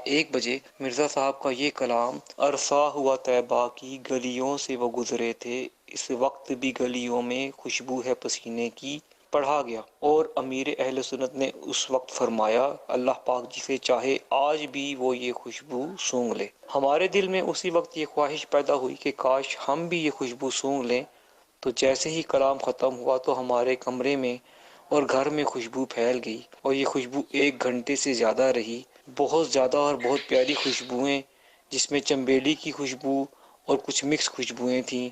1 بجے مرزا صاحب کا یہ کلام، عرصہ ہوا طیبہ کی گلیوں سے وہ گزرے تھے، اس وقت بھی گلیوں میں خوشبو ہے پسینے کی، پڑھا گیا۔ اور امیر اہل سنت نے اس وقت فرمایا، اللہ پاک جسے چاہے آج بھی وہ یہ خوشبو سونگھ لے۔ ہمارے دل میں اسی وقت یہ خواہش پیدا ہوئی کہ کاش ہم بھی یہ خوشبو سونگھ لیں۔ تو جیسے ہی کلام ختم ہوا تو ہمارے کمرے میں اور گھر میں خوشبو پھیل گئی، اور یہ خوشبو 1 گھنٹے سے زیادہ رہی، بہت زیادہ اور بہت پیاری خوشبوئیں، جس میں چنبیلی کی خوشبو اور کچھ مکس خوشبوئیں تھیں۔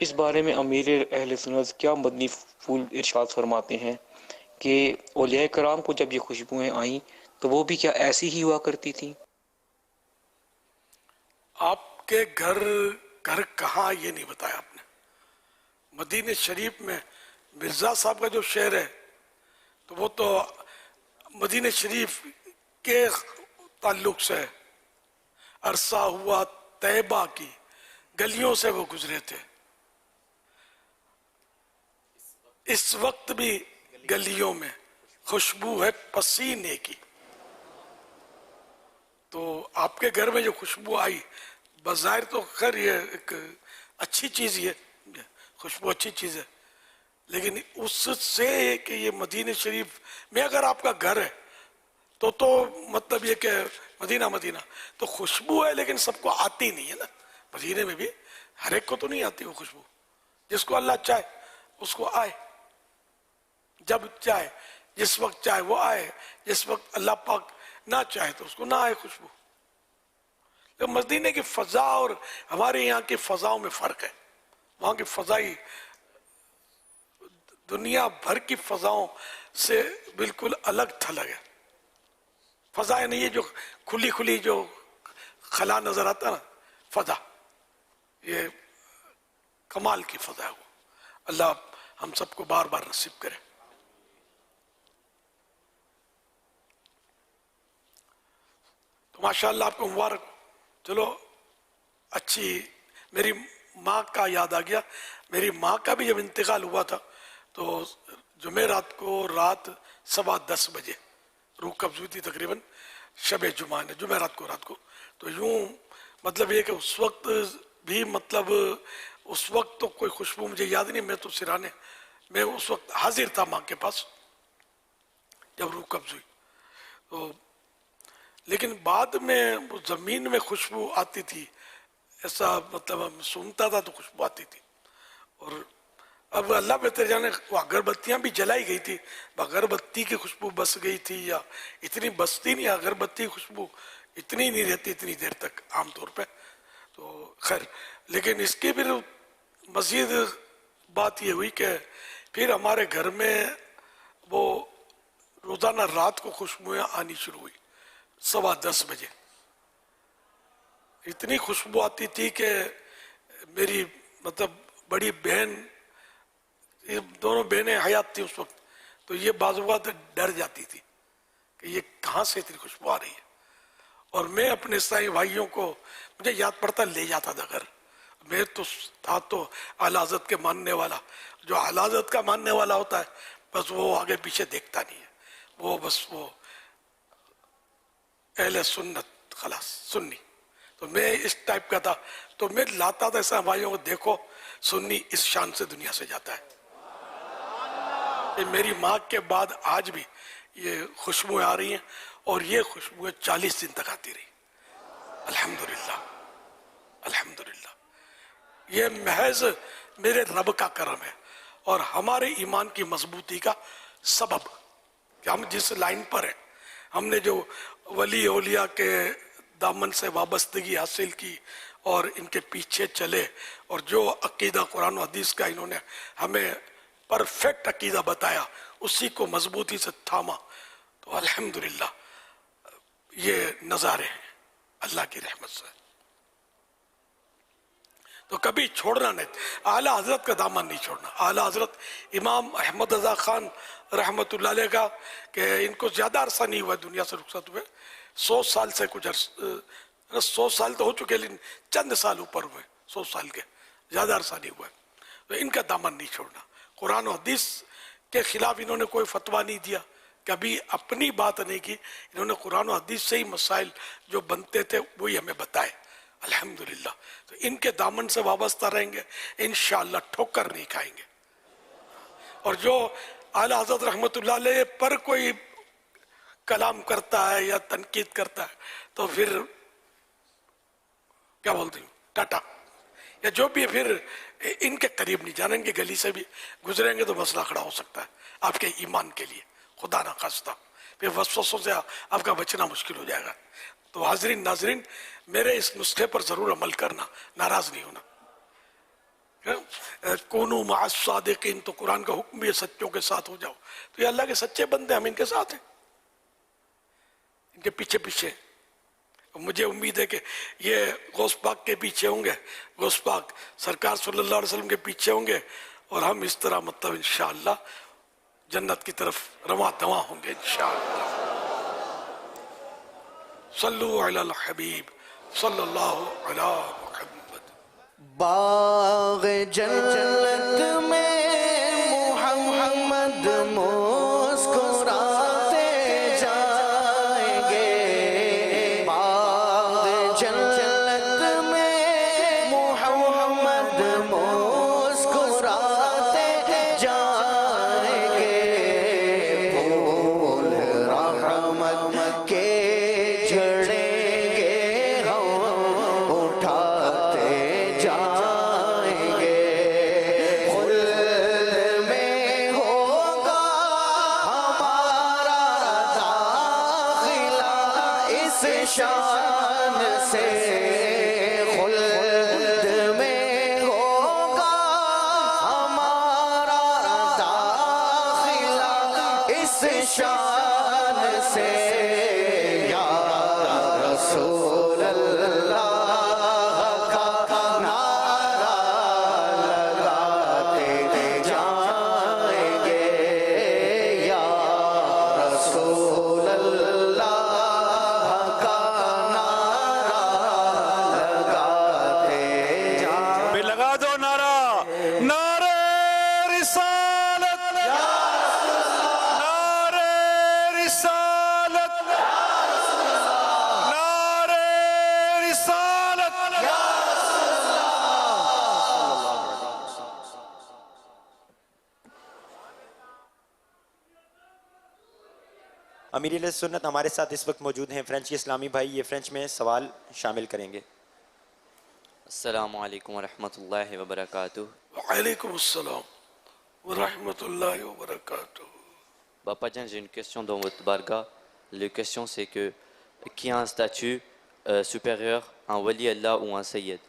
اس بارے میں امیر اہل سنت کیا مدنی پھول ارشاد فرماتے ہیں کہ اولیاء کرام کو جب یہ خوشبوئیں آئیں تو وہ بھی کیا ایسی ہی ہوا کرتی تھیں؟ آپ کے گھر کہاں یہ نہیں بتایا آپ نے۔ مدینہ شریف میں مرزا صاحب کا جو شعر ہے تو وہ تو مدینہ شریف کے تعلق سے ہے، عرصہ ہوا طیبہ کی گلیوں سے وہ گزرے تھے، اس وقت بھی گلیوں میں خوشبو ہے پسینے کی۔ تو آپ کے گھر میں جو خوشبو آئی، بظاہر تو خیر یہ ایک اچھی چیز ہی ہے، خوشبو اچھی چیز ہے، لیکن اس سے کہ یہ مدینہ شریف میں اگر آپ کا گھر ہے تو مطلب یہ کہ مدینہ تو خوشبو ہے، لیکن سب کو آتی نہیں ہے نا۔ مدینے میں بھی ہر ایک کو تو نہیں آتی وہ خوشبو، جس کو اللہ چاہے اس کو آئے، جب چاہے جس وقت چاہے وہ آئے، جس وقت اللہ پاک نہ چاہے تو اس کو نہ آئے خوشبو۔ تو مدینے کی فضا اور ہمارے یہاں کی فضاؤں میں فرق ہے۔ وہاں کی فضائی دنیا بھر کی فضاؤں سے بالکل الگ تھلگ ہے۔ فضا یعنی یہ جو کھلی جو خلا نظر آتا نا، فضا، یہ کمال کی فضا ہے وہ۔ اللہ ہم سب کو بار بار نصیب کرے۔ تو ماشاءاللہ آپ کو مبارک ہو۔ چلو اچھی، میری ماں کا یاد آ گیا، میری ماں کا بھی جب انتقال ہوا تھا تو جمعرات کو رات 10:15 بجے روح قبض ہوئی تھی، تقریباً شب جمعہ نے، جمعرات کو رات کو۔ تو یوں مطلب یہ کہ اس وقت بھی مطلب اس وقت تو کوئی خوشبو مجھے یاد نہیں، میں تو سرانے میں اس وقت حاضر تھا ماں کے پاس جب روح قبض ہوئی۔ تو لیکن بعد میں وہ زمین میں خوشبو آتی تھی، ایسا مطلب ہم سنتا تھا تو خوشبو آتی تھی۔ اور اب اللہ بہتر جانے، وہ اگربتیاں بھی جلائی گئی تھی، اگربتی کی خوشبو بس گئی تھی یا اتنی بستی نہیں، اگربتی کی خوشبو اتنی نہیں رہتی اتنی دیر تک عام طور پہ۔ تو خیر، لیکن اس کی پھر مزید بات یہ ہوئی کہ پھر ہمارے گھر میں وہ روزانہ رات کو خوشبوئیں آنی شروع ہوئی 10:15 بجے۔ اتنی خوشبو آتی تھی کہ میری مطلب بڑی بہن، یہ دونوں بہنیں حیات تھی اس وقت، تو یہ بعض اوقات ڈر جاتی تھی کہ یہ کہاں سے اتنی خوشبو آ رہی ہے۔ اور میں اپنے عیسائی بھائیوں کو، مجھے یاد پڑتا، لے جاتا تھا گھر۔ میں تو تھا تو اعلی حضرت کے ماننے والا، جو اعلی حضرت کا ماننے والا ہوتا ہے بس وہ آگے پیچھے دیکھتا نہیں ہے، وہ بس وہ اہل سنت، خلاص سنی۔ تو میں اس ٹائپ کا تھا، تو میں لاتا تھا ایسا بھائیوں کو، دیکھو سنی اس شان سے دنیا سے جاتا ہے۔ کہ میری ماں کے بعد آج بھی یہ خوشبوئیں آ رہی ہیں، اور یہ خوشبوئیں 40 دن تک آتی رہی، الحمدللہ الحمدللہ۔ یہ محض میرے رب کا کرم ہے اور ہمارے ایمان کی مضبوطی کا سبب کہ ہم جس لائن پر ہیں، ہم نے جو ولی اولیاء کے دامن سے وابستگی حاصل کی اور ان کے پیچھے چلے، اور جو عقیدہ قرآن و حدیث کا انہوں نے ہمیں پرفیکٹ عقیدہ بتایا، اسی کو مضبوطی سے تھاما، تو الحمدللہ یہ نظارے ہیں اللہ کی رحمت سے۔ تو کبھی چھوڑنا نہیں، اعلیٰ حضرت کا دامن نہیں چھوڑنا۔ اعلیٰ حضرت امام احمد رضا خان رحمۃ اللہ علیہ کا، کہ ان کو زیادہ عرصہ نہیں ہوا دنیا سے رخصت ہوئے، 100 سال سے کچھ عرصہ، 100 سال تو ہو چکے لیکن چند سال اوپر ہوئے، 100 سال کے زیادہ عرصہ نہیں ہوا۔ تو ان کا دامن نہیں چھوڑنا، قرآن و حدیث کے خلاف انہوں نے کوئی فتویٰ نہیں دیا کبھی اپنی بات نہیں کی، انہوں نے قرآن و حدیث سے ہی مسائل جو بنتے تھے وہی ہمیں بتائے الحمدللہ. تو ان کے دامن سے وابستہ رہیں گے انشاءاللہ ٹھوکر نہیں کھائیں گے. اور جو اعلیٰ حضرت رحمت اللہ علیہ پر کوئی کلام کرتا ہے یا تنقید کرتا ہے تو پھر کیا بولتے ہیں ٹاٹا، یا جو بھی پھر ان کے قریب نہیں جانا، ان کی گلی سے بھی گزریں گے تو مسئلہ کھڑا ہو سکتا ہے آپ کے ایمان کے لیے، خدا نہ خواستہ پھر وسوسوں سے آپ کا بچنا مشکل ہو جائے گا. تو حاضرین ناظرین، میرے اس نسخے پر ضرور عمل کرنا، ناراض نہیں ہونا. کونوا مع الصادقین، تو قرآن کا حکم بھی ہے سچوں کے ساتھ ہو جاؤ. تو یہ اللہ کے سچے بندے، ہم ان کے ساتھ ہیں، ان کے پیچھے پیچھے. مجھے امید ہے کہ یہ غوث پاک کے پیچھے ہوں گے، غوث پاک سرکار صلی اللہ علیہ وسلم کے پیچھے ہوں گے، اور ہم اس طرح مطلب انشاءاللہ جنت کی طرف رواں دواں ہوں گے انشاءاللہ. صلو علی الحبیب صلی اللہ علی محمد. باغ جنت میں محمد مسکراتے جائیں گے. باغ جنت میں محمد مسکراتے جائیں گے. پھول رحمت کے جھڑیں گے ہم اٹھاتے جائیں گے. خلد میں ہوگا ہمارا داخلہ اس شان سے. خلد میں ہوگا ہمارا داخلہ اس شان سے. یا رسول اللہ کا نعرہ لگاتے جائیں گے. یا رسول اللہ کا نعرہ لگاتے جائیں بھی لگا دو نعرہ، نعرہ رسالت، نعرہ رسالت، نعرہ رسالت. امیر اہل سنت ہمارے ساتھ اس وقت موجود ہیں فرینچ کے اسلامی بھائی، یہ فرینچ میں سوال شامل کریں گے. السلام علیکم ورحمۃ اللہ وبرکاتہ. وعلیکم السلام ورحمۃ اللہ وبرکاتہ. Papa Dian, j'ai une question dans votre barga. La question c'est que qui a un statut supérieur, un wali Allah ou un sayyid?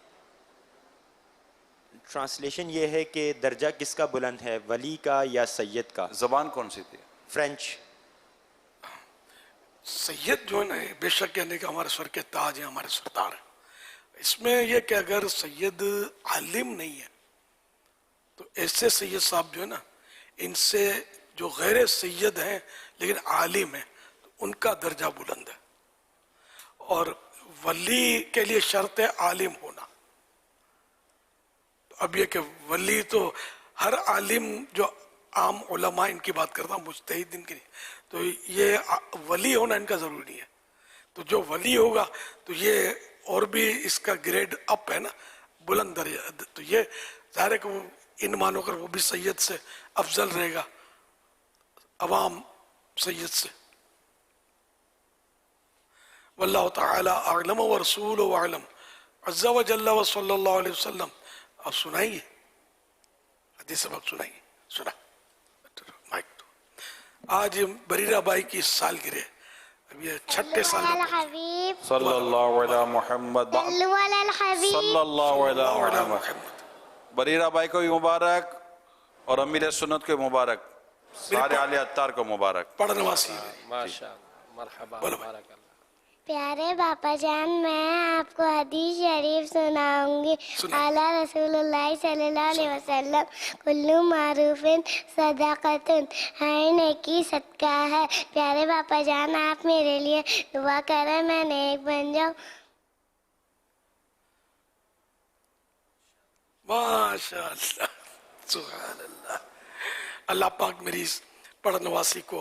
Translation یہ ہے کہ درجہ کس کا بلند ہے، ولی کا یا سید کا؟ زبان کون سی تھی؟ فرینچ. سید جو ہے نا، بے شک یعنی کہ ہمارے سر کے تاج ہیں، ہمارے سردار ہیں. اس میں یہ کہ اگر سید عالم نہیں ہے تو ایسے سید صاحب جو ہے نا، ان سے جو غیر سید ہیں لیکن عالم ہیں تو ان کا درجہ بلند ہے. اور ولی کے لیے شرط ہے عالم ہونا. اب یہ کہ ولی تو ہر عالم جو عام علماء ان کی بات کرتا ہوں، مجتہد ان کی نہیں، تو یہ ولی ہونا ان کا ضروری نہیں ہے. تو جو ولی ہوگا تو یہ اور بھی اس کا گریڈ اپ ہے نا، بلند درجہ. تو یہ ظاہر ہے کہ وہ ان مانو کر وہ بھی سید سے افضل رہے گا، عوام سید سے. واللہ تعالی اعلم ورسولہ اعلم عز و جل و صلی اللہ علیہ وسلم. اب سنائیے حدیث سبق سنائیے. سنا مائک تو آج بریرہ بائی کی سالگرہ، اب یہ 6 سال الحبیب صلی اللہ علیہ محمد، صلو علی الحبیب صلی اللہ علیہ محمد. بریرہ بھائی کو بھی مبارک اور امیر سنت کو مبارک، سارے اہل اتار کو مبارک. پڑھنے واسی. پیارے باپا جان، میں آپ کو حدیث شریف سناؤں گی. اعلیٰ رسول اللہ صلی اللہ علیہ وسلم، کلو معروف صدقۃ، ہر نیکی صدقہ ہے. پیارے باپا جان، آپ میرے لیے دعا کریں میں نیک بن جاؤں. ماشاء اللہ، سبحان اللہ. اللہ پاک میری اس پڑھنے واسی کو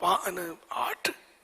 8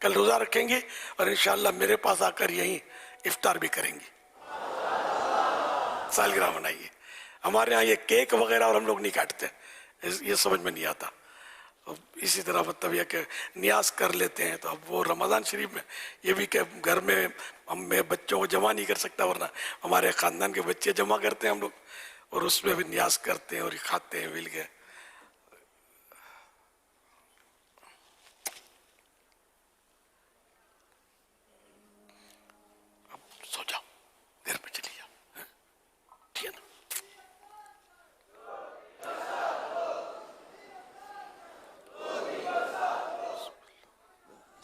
کل روزہ رکھیں گے اور انشاءاللہ میرے پاس آ کر یہیں افطار بھی کریں گے. سالگرہ منائیے. ہمارے ہاں یہ کیک وغیرہ اور ہم لوگ نہیں کاٹتے، یہ سمجھ میں نہیں آتا. اسی طرح مطلب یہ کہ نیاز کر لیتے ہیں. تو اب وہ رمضان شریف میں یہ بھی کہ گھر میں میں بچوں کو جمع نہیں کر سکتا، ورنہ ہمارے خاندان کے بچے جمع کرتے ہیں ہم لوگ، اور اس میں بھی نیاز کرتے ہیں اور کھاتے ہیں مل کے. اب سو جاؤ، گھر پہ چلی جاؤ، ٹھیک ہے نا.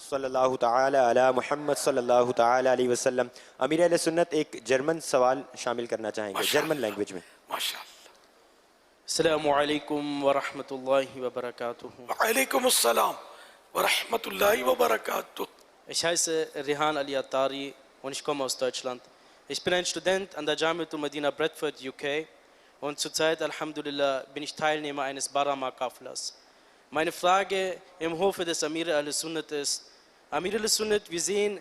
صلی اللہ تعالی علی محمد صلی اللہ تعالی علیہ وسلم. امیر اہل سنت ایک جرمن سوال شامل کرنا چاہیں گے جرمن لینگویج میں. ماشاء اللہ. السلام علیکم ورحمۃ اللہ وبرکاتہ. وعلیکم السلام ورحمۃ اللہ وبرکاتہ. Ich heiße Rehan Ali Attari und ich komme aus Deutschland. Ich bin ein Student an der Jamiatul Medina Bradford, UK, und zurzeit, Alhamdulillah, bin ich Teilnehmer eines Barama Kafilas. Meine Frage im Hofe des Amir al-Sunnat ist: Amir al-Sunnat, wir sehen,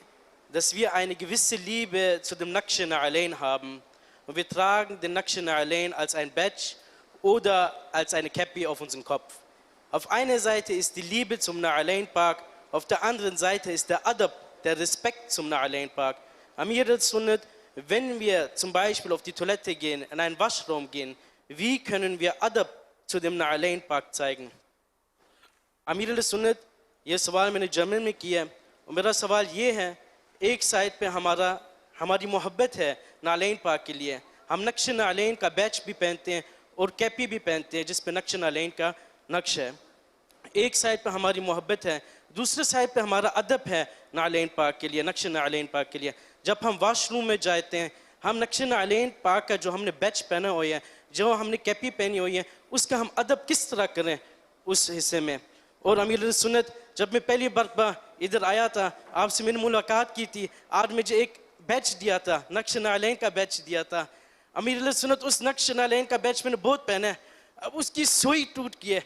dass wir eine gewisse Liebe zu dem Naqsh Na'alain haben, und wir tragen den Naqsh Na'alain als ein Badge oder als eine Käppi auf unserem Kopf. Auf einer Seite ist die Liebe zum Na'alain Park, auf der anderen Seite ist der Adab, der Respekt zum Na'alain Park. Amir al-Sunnat, wenn wir zum Beispiel auf die Toilette gehen, in einen Waschraum gehen, wie können wir Adab zu dem Na'alain Park zeigen? امیر علیہ سنت، یہ سوال میں نے German میں کیا، اور میرا سوال یہ ہے، ایک سائڈ پہ ہماری محبت ہے نعلین پاک کے لیے، ہم نقش نعلین کا بیچ بھی پہنتے ہیں اور کیپی بھی پہنتے ہیں جس پہ نقش نعلین کا نقش ہے. ایک سائڈ پہ ہماری محبت ہے، دوسرے سائڈ پہ ہمارا ادب ہے نعلین پاک کے لیے، نقش نعلین پاک کے لیے. جب ہم واش روم میں جاتے ہیں، ہم نقش نعلین پاک کا جو ہم نے بیچ پہنا ہوئی ہے، جو ہم نے کیپی پہنی ہوئی ہے، اس کا ہم ادب کس طرح کریں اس حصے میں. اور امیر علیہ سنت، جب میں پہلی مرتبہ ادھر آیا تھا، آپ سے میں نے ملاقات کی تھی، آج مجھے ایک بیچ دیا تھا، نقش نعلین کا بیچ دیا تھا. امیر علیہ سنت، اس نقش نعلین کا بیچ میں نے بہت پہنا ہے، اب اس کی سوئی ٹوٹ گئی ہے،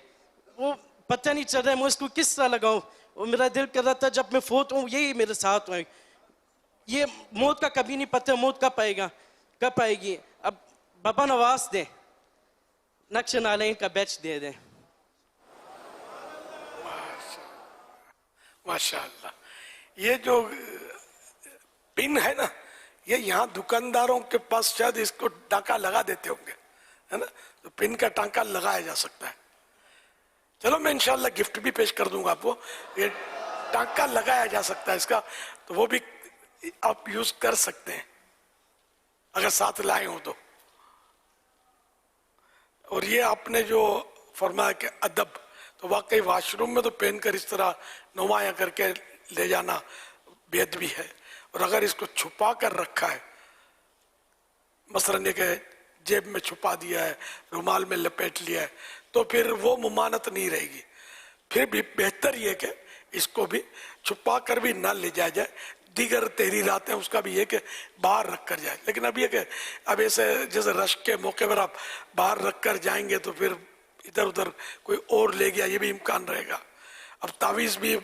وہ پتہ نہیں چل رہا ہے میں اس کو کس طرح لگاؤں. اور میرا دل کر رہا تھا جب میں فوت ہوں یہی میرے ساتھ ہوئے. یہ موت کا کبھی نہیں پتہ، موت کب آئے گی. اب بابا نواز دیں، نقش نعلین کا بیچ دے دیں. ماشاءاللہ. یہ جو پن ہے نا، یہ یہاں دکانداروں کے پاس شاید اس کو ٹانکا لگا دیتے ہوں گے، ہے نا، تو پن کا ٹانکا لگایا جا سکتا ہے. چلو میں انشاءاللہ گفٹ بھی پیش کر دوں گا آپ کو. یہ ٹانکا لگایا جا سکتا ہے اس کا، تو وہ بھی آپ یوز کر سکتے ہیں اگر ساتھ لائے ہوں تو. اور یہ آپ نے جو فرمایا کہ ادب، تو واقعی واش روم میں تو پہن کر اس طرح نمایاں کر کے لے جانا بے ادبی ہے. اور اگر اس کو چھپا کر رکھا ہے، مثلاً یہ کہ جیب میں چھپا دیا ہے، رومال میں لپیٹ لیا ہے، تو پھر وہ ممانت نہیں رہے گی. پھر بھی بہتر یہ کہ اس کو بھی چھپا کر بھی نہ لے جایا جائے. دیگر تحریرات ہیں اس کا بھی یہ کہ باہر رکھ کر جائے. لیکن اب یہ کہ اب ایسے جیسے رشک کے موقع پر آپ باہر رکھ کر جائیں گے تو پھر ادھر ادھر کوئی اور لے گیا، یہ بھی امکان رہے گا. اب تعویذ بھی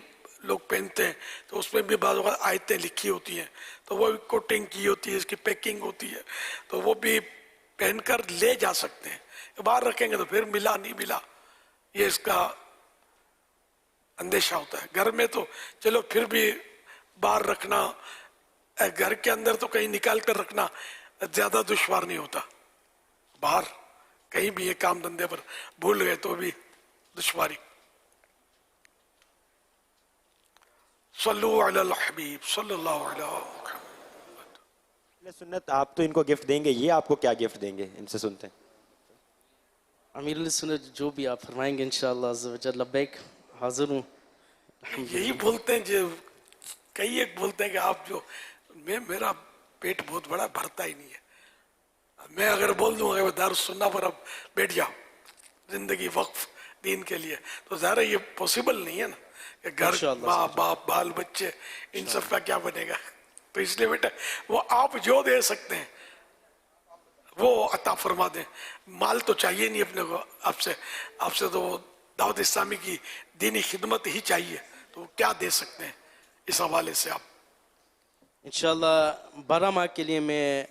لوگ پہنتے ہیں تو اس میں بھی بعض اوقات آیتیں لکھی ہوتی ہیں، تو وہ کوٹنگ کی ہوتی ہے، اس کی پیکنگ ہوتی ہے، تو وہ بھی پہن کر لے جا سکتے ہیں. باہر رکھیں گے تو پھر ملا نہیں ملا، یہ اس کا اندیشہ ہوتا ہے. گھر میں تو چلو پھر بھی باہر رکھنا، گھر کے اندر تو کہیں نکال کر رکھنا زیادہ دشوار نہیں ہوتا. باہر کہیں بھی یہ کام دھندے پر بھول گئے تو بھی دشواری. صلو علی الحبیب صلی اللہ علیہ وسلم. سنت، آپ تو ان کو گفٹ دیں گے، یہ آپ کو کیا گفٹ دیں گے؟ ان سے سنتے ہیں. امیر علیہ سنت، جو بھی آپ فرمائیں گے انشاءاللہ عز و جل. لبیک، حاضر ہوں. یہی بولتے ہیں، جو کئی ایک بولتے ہیں کہ آپ جو میرا پیٹ بہت بڑا بھرتا ہی نہیں ہے. میں اگر بول دوں گا دارالسنہ پر اب بیٹھ جاؤ زندگی وقف دین کے لیے، تو ظاہر ہے یہ پاسبل نہیں ہے نا کہ گھر ماں باپ بال بچے ان سب کا کیا بنے گا. تو اس لیے بیٹا وہ آپ جو دے سکتے ہیں وہ عطا فرما دیں. مال تو چاہیے نہیں اپنے کو، آپ سے تو دعوت اسلامی کی دینی خدمت ہی چاہیے، تو وہ کیا دے سکتے ہیں. اس حوالے سے آپ انشاءاللہ 12 ماہ کے لیے میں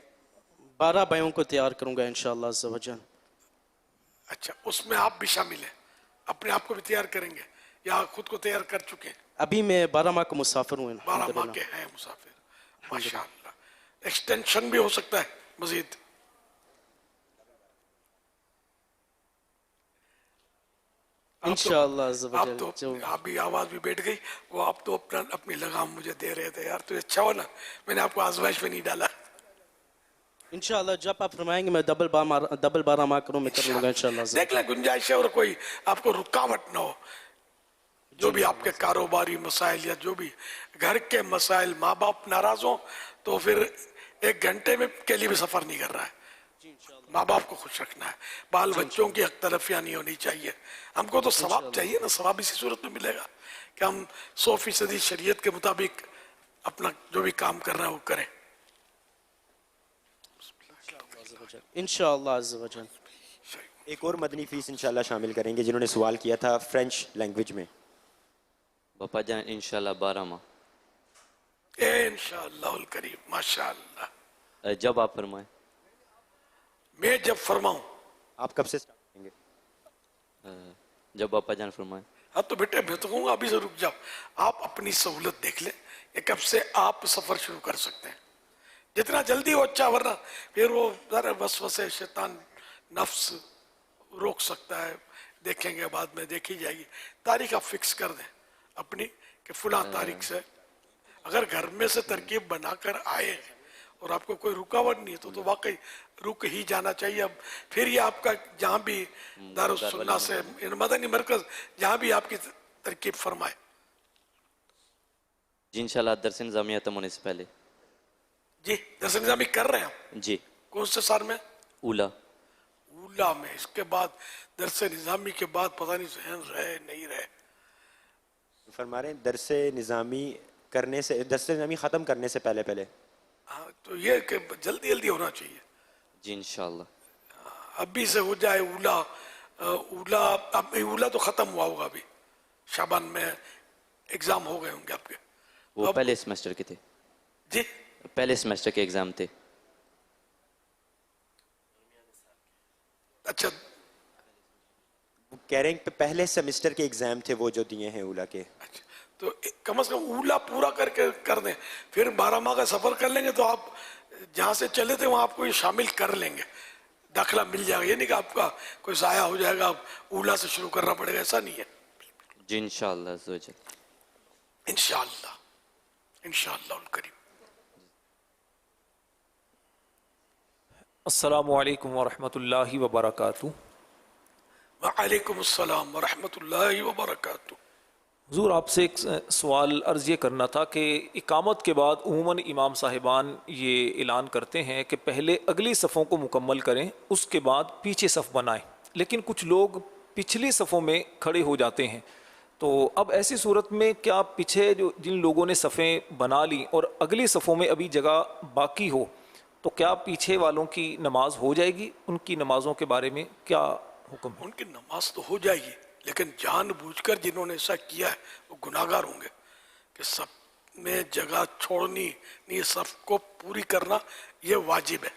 12 بھائیوں کو تیار کروں گا انشاءاللہ عز و جل. اچھا اس میں آپ بھی شامل ہیں, اپنے آپ کو بھی تیار کریں گے یا خود کو تیار کر چکے ہیں؟ ابھی میں 12 ماہ کو مسافر ہوں 12 ماہ الحمدللہ. کے ہیں مسافر, ماشاءاللہ. ایکسٹینشن بھی ہو سکتا ہے مزید؟ انشاءاللہ عز و آپ جل. تو جو آپ بھی آواز بھی بیٹھ گئی, وہ آپ تو اپنی لگام مجھے دے رہے تھے. یار تو اچھا ہو نا, میں نے آپ کو آزمائش میں نہیں ڈالا. انشاءاللہ جب آپ فرمائیں گے میں ڈبل 12 ماہ کروں, میں کر لوں گا انشاءاللہ عز و دیکھ لیں گنجائش ہے اور کوئی آپ کو رکاوٹ نہ ہو. جو بھی آپ کے کاروباری مسائل یا جو بھی گھر کے مسائل, ماں باپ ناراض ہوں تو پھر 1 گھنٹے میں کے لیے بھی سفر نہیں کر رہا ہے. ماں باپ کو خوش رکھنا ہے, بال بچوں کی حق تلفیاں نہیں ہونی چاہیے. ہم کو تو ثواب چاہیے نا, ثواب اسی صورت میں ملے گا کہ ہم 100% شریعت کے مطابق اپنا جو بھی کام کر رہے ہیں وہ کریں. انشاءاللہ عز و جل. ایک اور مدنی فیس انشاءاللہ شامل کریں گے جنہوں نے سوال کیا تھا فرینچ لینگویج میں. باپا جان انشاءاللہ 12 ماہ. انشاءاللہ الکریم, ماشاءاللہ. جب آپ فرمائیں. میں جب فرماؤں. آپ کب سے سٹارٹ کریں گے؟ جب باپا جان فرمائیں. ہاں تو بیٹے میں تو کہوں گا ابھی سے رک جاؤ, آپ اپنی سہولت دیکھ لیں کہ کب سے آپ سفر شروع کر سکتے ہیں. جتنا جلدی ہو اچھا, ورنہ پھر وہ ذرا وسوسے شیطان نفس روک سکتا ہے. دیکھیں گے بعد میں, دیکھی جائے گی. تاریخ آپ فکس کر دیں اپنی کہ فلاں تاریخ سے. اگر گھر میں سے ترکیب بنا کر آئے اور آپ کو کوئی رکاوٹ نہیں ہے تو واقعی رک ہی جانا چاہیے. اب پھر یہ آپ کا جہاں بھی دارالسنہ سے مدنی مرکز جہاں بھی آپ کی ترکیب فرمائے. جی انشاءاللہ درس نظامیہ تم ہونے سے پہلے. جی درس نظامی کر رہے ہیں جی. کون سے سال میں؟ اولا. اولا میں. اس کے بعد درس نظامی کے بعد پتہ نہیں ذہن رہے نہیں رہے. فرما رہے ہیں درس نظامی کرنے سے, درس نظامی ختم کرنے سے پہلے پہلے. ہاں تو یہ کہ جلدی جلدی ہونا چاہیے. جی انشاءاللہ. ابھی سے ہو جائے اولا. اولا تو ختم ہوا ہوگا ابھی, شعبان میں ایگزام ہو گئے ہوں گے آپ کے. وہ پہلے سیمسٹر کے تھے. جی پہلے سیمسٹر کے ایگزام تھے. اچھا وہ کہہ رہے ہیں کہ پہلے سیمسٹر کے ایگزام تھے وہ جو دیے ہیں اولا کے. اچھا تو کم از کم اولا پورا کر دیں, پھر 12 ماہ کا سفر کر لیں گے تو آپ جہاں سے چلے تھے وہاں آپ کو یہ شامل کر لیں گے, داخلہ مل جائے گا. یہ نہیں کہ آپ کا کوئی ضائع ہو جائے گا, اولا سے شروع کرنا پڑے گا, ایسا نہیں ہے. جی انشاءاللہ عز و جل. انشاءاللہ انشاءاللہ الکریم. السلام علیکم ورحمۃ اللہ وبرکاتہ. وعلیکم السلام ورحمۃ اللہ وبرکاتہ. حضور آپ سے ایک سوال عرض یہ کرنا تھا کہ اقامت کے بعد عموماً امام صاحبان یہ اعلان کرتے ہیں کہ پہلے اگلی صفوں کو مکمل کریں اس کے بعد پیچھے صف بنائیں, لیکن کچھ لوگ پچھلی صفوں میں کھڑے ہو جاتے ہیں. تو اب ایسی صورت میں کیا پیچھے جن لوگوں نے صفیں بنا لی اور اگلی صفوں میں ابھی جگہ باقی ہو تو کیا پیچھے والوں کی نماز ہو جائے گی؟ ان کی نمازوں کے بارے میں کیا حکم ہے؟ ان کی نماز تو ہو جائے گی, لیکن جان بوجھ کر جنہوں نے ایسا کیا ہے وہ گناہگار ہوں گے کہ سب میں جگہ چھوڑنی نہیں, صف کو پوری کرنا یہ واجب ہے.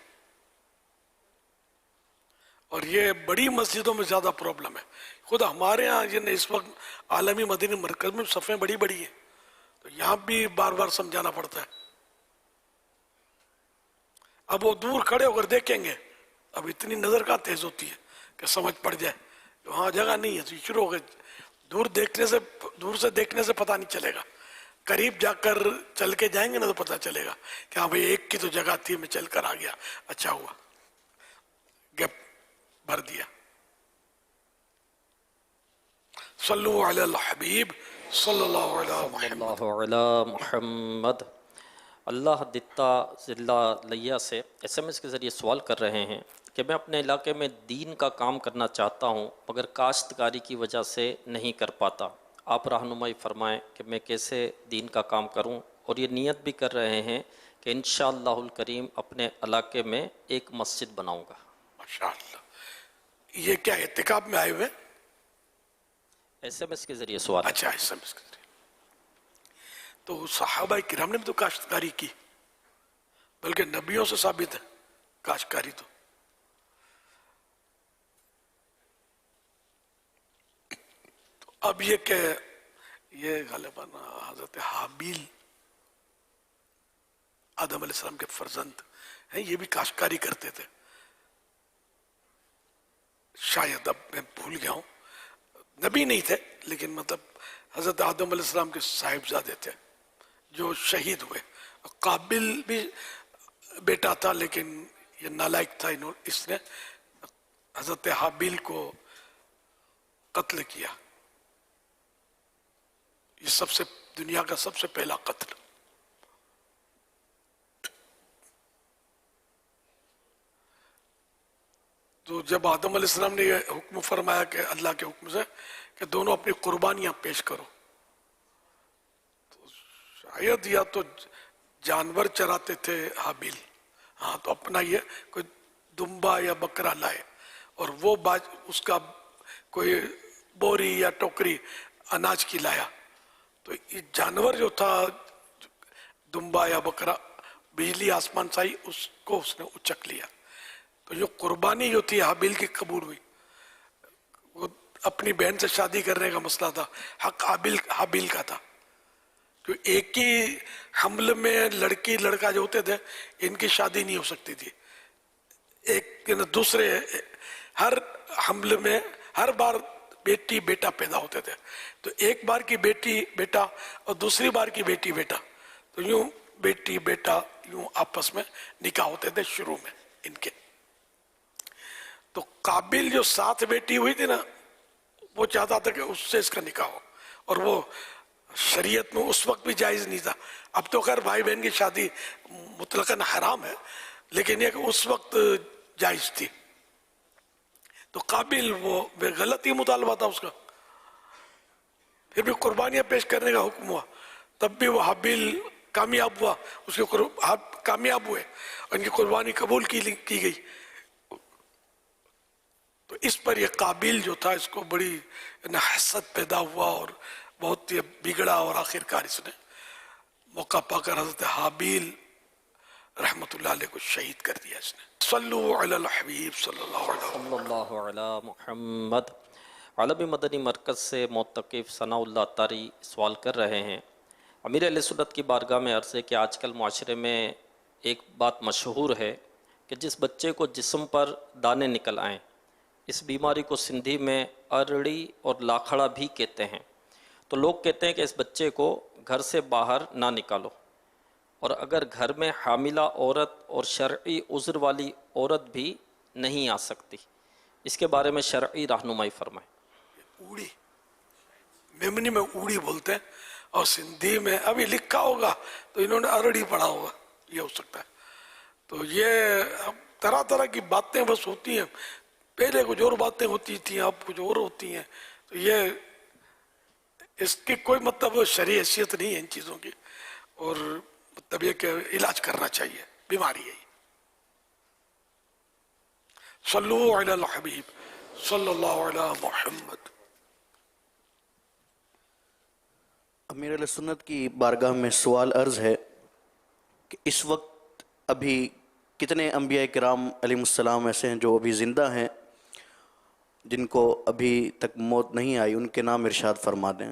اور یہ بڑی مسجدوں میں زیادہ پرابلم ہے. خود ہمارے ہاں جن اس وقت عالمی مدنی مرکز میں صفیں بڑی بڑی ہیں, تو یہاں بھی بار بار سمجھانا پڑتا ہے. اب وہ دور کھڑے ہو کر دیکھیں گے, اب اتنی نظر کا تیز ہوتی ہے کہ سمجھ پڑ جائے وہاں جگہ نہیں ہے, تو شروع ہو گئے. دور سے دیکھنے سے پتہ نہیں چلے گا, قریب جا کر چل کے جائیں گے نا تو پتہ چلے گا کہ ہاں بھئی ایک کی تو جگہ تھی, میں چل کر آ گیا, اچھا ہوا گیپ بھر دیا. صلو علی الحبیب صلی اللہ علیہ محمد. اللہ دتا ضلع لیا سے SMS کے ذریعے سوال کر رہے ہیں کہ میں اپنے علاقے میں دین کا کام کرنا چاہتا ہوں مگر کاشتکاری کی وجہ سے نہیں کر پاتا. آپ رہنمائی فرمائیں کہ میں کیسے دین کا کام کروں, اور یہ نیت بھی کر رہے ہیں کہ انشاءاللہ الکریم اپنے علاقے میں ایک مسجد بناؤں گا. ماشاءاللہ. یہ کیا اعتکاف میں آئے ہوئے؟ SMS کے ذریعے سوال. اچھا SMS کے ذریعے. تو صحابہ کرام نے بھی تو کاشتکاری کی، بلکہ نبیوں سے ثابت ہے کاشتکاری تو. اب یہ کہ یہ غالباً حضرت حابیل آدم علیہ السلام کے فرزند ہیں، یہ بھی کاشتکاری کرتے تھے. شاید اب میں بھول گیا ہوں، نبی نہیں تھے لیکن مطلب حضرت آدم علیہ السلام کے صاحبزادے تھے جو شہید ہوئے. قابل بھی بیٹا تھا لیکن یہ نالائق تھا، اس نے حضرت حابیل کو قتل کیا. یہ سب سے دنیا کا سب سے پہلا قتل. تو جب آدم علیہ السلام نے یہ حکم فرمایا کہ اللہ کے حکم سے کہ دونوں اپنی قربانیاں پیش کرو، تو شاید یا تو جانور چراتے تھے حابیل، ہاں تو اپنا یہ کوئی دمبا یا بکرا لائے اور وہ اس کا کوئی بوری یا ٹوکری اناج کی لایا. تو یہ جانور جو تھا دمبا یا بکرا، بجلی آسمان سے آئی، اس کو اس نے اچک لیا. تو جو قربانی جو تھی حابیل کی قبول ہوئی. وہ اپنی بہن سے شادی کرنے کا مسئلہ تھا، حق حابیل کا تھا، کیونکہ ایک ہی حمل میں لڑکی لڑکا جو ہوتے تھے ان کی شادی نہیں ہو سکتی تھی. ایک دوسرے ہر حمل میں ہر بار بیٹی بیٹا پیدا ہوتے تھے. تو ایک بار کی بیٹی بیٹا اور دوسری بار کی بیٹی بیٹا، تو یوں بیٹی بیٹا یوں آپس میں نکاح ہوتے تھے شروع میں ان کے. تو قابل جو 7 بیٹی ہوئی تھی نا، وہ چاہتا تھا کہ اس سے اس کا نکاح ہو، اور وہ شریعت میں اس وقت بھی جائز نہیں تھا. اب تو خیر بھائی بہن کی شادی مطلقاً حرام ہے، لیکن یہ کہ اس وقت جائز تھی. تو قابل وہ غلط ہی مطالبہ تھا اس کا. پھر بھی قربانیاں پیش کرنے کا حکم ہوا، تب بھی وہ حابیل کامیاب ہوا، اس کے کامیاب ہوئے اور ان کی قربانی قبول کی گئی. تو اس پر یہ قابل جو تھا اس کو بڑی حسد پیدا ہوا اور بہت یہ بگڑا، اور آخر کار اس نے موقع پا کر حضرت حابیل رحمت اللہ علیہ کو شہید کر دیا. اس نے صلو علی الحبیب صلی اللہ علی محمد. عالمی مدنی مرکز سے معتکف ثناء اللہ اتاری سوال کر رہے ہیں، امیر اہل سنت کی بارگاہ میں عرض ہے کہ آج کل معاشرے میں ایک بات مشہور ہے کہ جس بچے کو جسم پر دانے نکل آئیں، اس بیماری کو سندھی میں ارڑی اور لاکھڑا بھی کہتے ہیں. تو لوگ کہتے ہیں کہ اس بچے کو گھر سے باہر نہ نکالو، اور اگر گھر میں حاملہ عورت اور شرعی عذر والی عورت بھی نہیں آ سکتی، اس کے بارے میں شرعی رہنمائی فرمائیں. اوڑی میمنی میں اوڑی بولتے ہیں، اور سندھی میں ابھی لکھا ہوگا تو انہوں نے ارڑی پڑھا ہوگا، یہ ہو سکتا ہے. تو یہ طرح طرح کی باتیں بس ہوتی ہیں، پہلے کچھ اور باتیں ہوتی تھیں، اب کچھ اور ہوتی ہیں. تو یہ اس کی کوئی مطلب شرعی حیثیت نہیں ہے ان چیزوں کی، اور مطلب یہ کہ علاج کرنا چاہیے، بیماری ہے. صلو علی الحبیب صلی اللہ علی محمد. امیر علیہ سنت کی بارگاہ میں سوال عرض ہے کہ اس وقت ابھی کتنے انبیاء کرام علیہ السلام ایسے ہیں جو ابھی زندہ ہیں جن کو ابھی تک موت نہیں آئی، ان کے نام ارشاد فرما دیں.